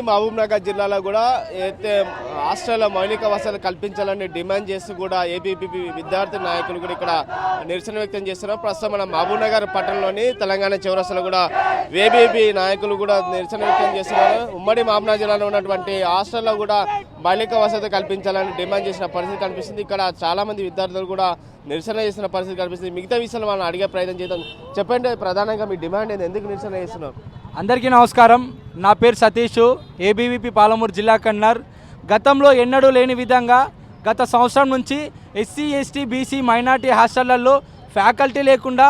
మహబూబ్నగర్ జిల్లాలో కూడా అయితే హాస్టల్లో మౌలిక వసతులు కల్పించాలని డిమాండ్ చేస్తూ కూడా ఏబీపీ విద్యార్థి నాయకులు కూడా ఇక్కడ నిరసన వ్యక్తం చేస్తున్నారు. ప్రస్తుతం మన మహబూబ్నగర్ పట్టణంలోని తెలంగాణ చౌరస్తాలో కూడా ఏబీపీ నాయకులు కూడా నిరసన వ్యక్తం చేస్తున్నారు. ఉమ్మడి మహబూబ్నగర్ జిల్లాలో ఉన్నటువంటి హాస్టల్లో కూడా మౌలిక వసతి కల్పించాలని డిమాండ్ చేసిన పరిస్థితి కనిపిస్తుంది. ఇక్కడ చాలా మంది విద్యార్థులు కూడా నిరసన చేస్తున్న పరిస్థితి కనిపిస్తుంది. మిగతా విషయాలు మనం అడిగే ప్రయత్నం చేద్దాం. చెప్పండి, ప్రధానంగా మీ డిమాండ్ ఏంది, ఎందుకు నిరసన చేస్తున్నారు? అందరికీ నమస్కారం. నా పేరు సతీష్, ఏబీవీపీ పాలమూరు జిల్లా కన్వీనర్. గతంలో ఎన్నడూ లేని విధంగా గత సంవత్సరం నుంచి ఎస్సీ ఎస్టీ బీసీ మైనార్టీ హాస్టళ్లలో ఫ్యాకల్టీ లేకుండా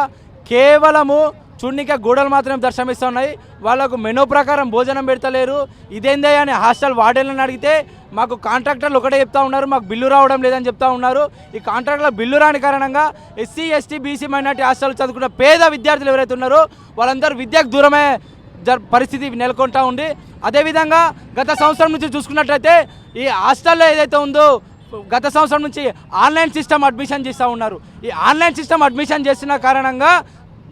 కేవలము చూడనిక గోడలు మాత్రమే దర్శనమిస్తున్నాయి. వాళ్ళకు మెనూ ప్రకారం భోజనం పెడతలేరు. ఇదేందే అని హాస్టల్ వార్డెన్లను అడిగితే మాకు కాంట్రాక్టర్లు ఒకటే చెప్తా ఉన్నారు, మాకు బిల్లు రావడం లేదని చెప్తా ఉన్నారు. ఈ కాంట్రాక్టర్ల బిల్లు రాని కారణంగా SC ST BC minority hostel చదువుకున్న పేద విద్యార్థులు ఎవరైతే ఉన్నారో వాళ్ళందరూ విద్యకు దూరమే పరిస్థితి నెలకొంటా ఉంది. అదేవిధంగా గత సంవత్సరం నుంచి చూసుకున్నట్లయితే ఈ హాస్టల్లో ఏదైతే ఉందో గత సంవత్సరం నుంచి ఆన్లైన్ సిస్టమ్ అడ్మిషన్ చేస్తూ ఉన్నారు. ఈ ఆన్లైన్ సిస్టమ్ అడ్మిషన్ చేసిన కారణంగా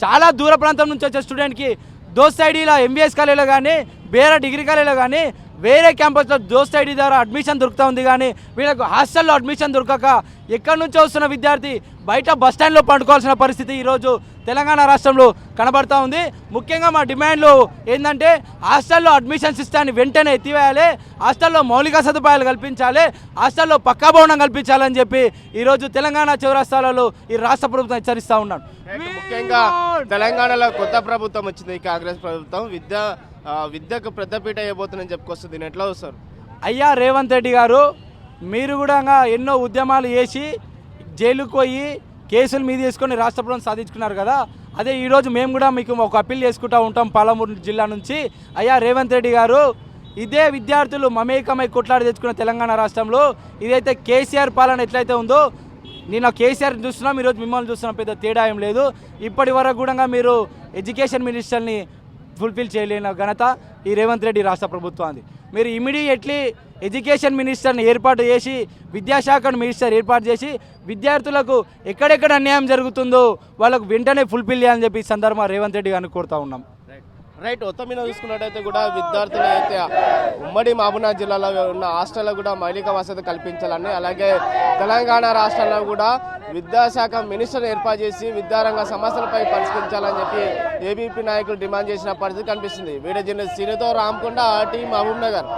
చాలా దూర ప్రాంతం నుంచి వచ్చే స్టూడెంట్కి దోస్త్ ఐడీలో ఎంబీఎస్ కాలేజీలో కానీ వేరే డిగ్రీ కాలేజీలో కానీ వేరే క్యాంపస్లో దోస్త్ ఐడి ద్వారా అడ్మిషన్ దొరుకుతూ ఉంది. కానీ వీళ్ళకు హాస్టల్లో అడ్మిషన్ దొరకక ఎక్కడి నుంచో వస్తున్న విద్యార్థి బయట బస్టాండ్లో పండుకోవాల్సిన పరిస్థితి ఈరోజు తెలంగాణ రాష్ట్రంలో కనబడుతూ ఉంది. ముఖ్యంగా మా డిమాండ్లు ఏంటంటే హాస్టల్లో అడ్మిషన్ సిస్టాన్ని వెంటనే ఎత్తివేయాలి, హాస్టల్లో మౌలిక సదుపాయాలు కల్పించాలి, హాస్టల్లో పక్కా భవనం కల్పించాలని చెప్పి ఈరోజు తెలంగాణ చౌరస్తాలలో ఈ రాష్ట్ర ప్రభుత్వం హెచ్చరిస్తూ ఉన్నాడు. ముఖ్యంగా తెలంగాణలో కొత్త ప్రభుత్వం వచ్చింది, కాంగ్రెస్ ప్రభుత్వం. విద్యకు పెద్దపీట అయిపోతుందని చెప్పుకొస్తుంది. దీన్ని ఎట్లా చూస్తారు? అయ్యా రేవంత్ రెడ్డి గారు, మీరు కూడా ఎన్నో ఉద్యమాలు చేసి జైలుకు పోయి కేసులు మీద తీసుకొని రాష్ట్ర ప్రభుత్వం సాధించుకున్నారు కదా. అదే ఈరోజు మేము కూడా మీకు ఒక అప్పీల్ చేసుకుంటూ ఉంటాం పాలమూరు జిల్లా నుంచి. అయ్యా రేవంత్ రెడ్డి గారు, ఇదే విద్యార్థులు మమేకమై కొట్లాడి తెచ్చుకున్న తెలంగాణ రాష్ట్రంలో ఇదైతే కేసీఆర్ పాలన ఎట్లయితే ఉందో, నేను కేసీఆర్ చూస్తున్నాం, ఈరోజు మిమ్మల్ని చూస్తున్నాం, పెద్ద తేడా ఏం లేదు. ఇప్పటి వరకు కూడా మీరు ఎడ్యుకేషన్ మినిస్టర్ని ఫుల్ఫిల్ చేయలేని ఘనత ఈ రేవంత్ రెడ్డి రాష్ట్ర ప్రభుత్వాన్ని. మీరు ఇమీడియట్లీ ఎడ్యుకేషన్ మినిస్టర్ని ఏర్పాటు చేసి విద్యాశాఖను మినిస్టర్ ఏర్పాటు చేసి విద్యార్థులకు ఎక్కడెక్కడ అన్యాయం జరుగుతుందో వాళ్ళకు వెంటనే ఫుల్ఫిల్ చేయాలని చెప్పి ఈ సందర్భంగా రేవంత్ రెడ్డి గారిని కోరుతూ ఉన్నాం. రైట్. మొత్తం మీద చూసుకున్నట్టయితే కూడా విద్యార్థులు అయితే ఉమ్మడి మహబూబ్నగర్ జిల్లాలో ఉన్న హాస్టల్లో కూడా మౌలిక వసతి కల్పించాలని, అలాగే తెలంగాణ రాష్ట్రంలో కూడా విద్యాశాఖ మినిస్టర్ ఏర్పాటు చేసి విద్యారంగ సమస్యలపై పరిష్కరించాలని చెప్పి ఏబీపీ నాయకులు డిమాండ్ చేసిన పరిస్థితి కనిపిస్తుంది. వీడియో జర్నలిస్ట్ సీనితో రామకొండ, ఆర్టీ, మహబూబ్నగర్.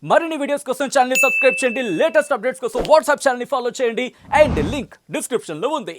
మరిన్ని వీడియోస్ కోసం ఛానల్ ని సబ్స్క్రైబ్ చేయండి, లేటెస్ట్ అప్డేట్స్ కోసం వాట్సాప్ ఛానల్ ని ఫాలో చేయండి అండ్ లింక్ డిస్క్రిప్షన్ లో ఉంది.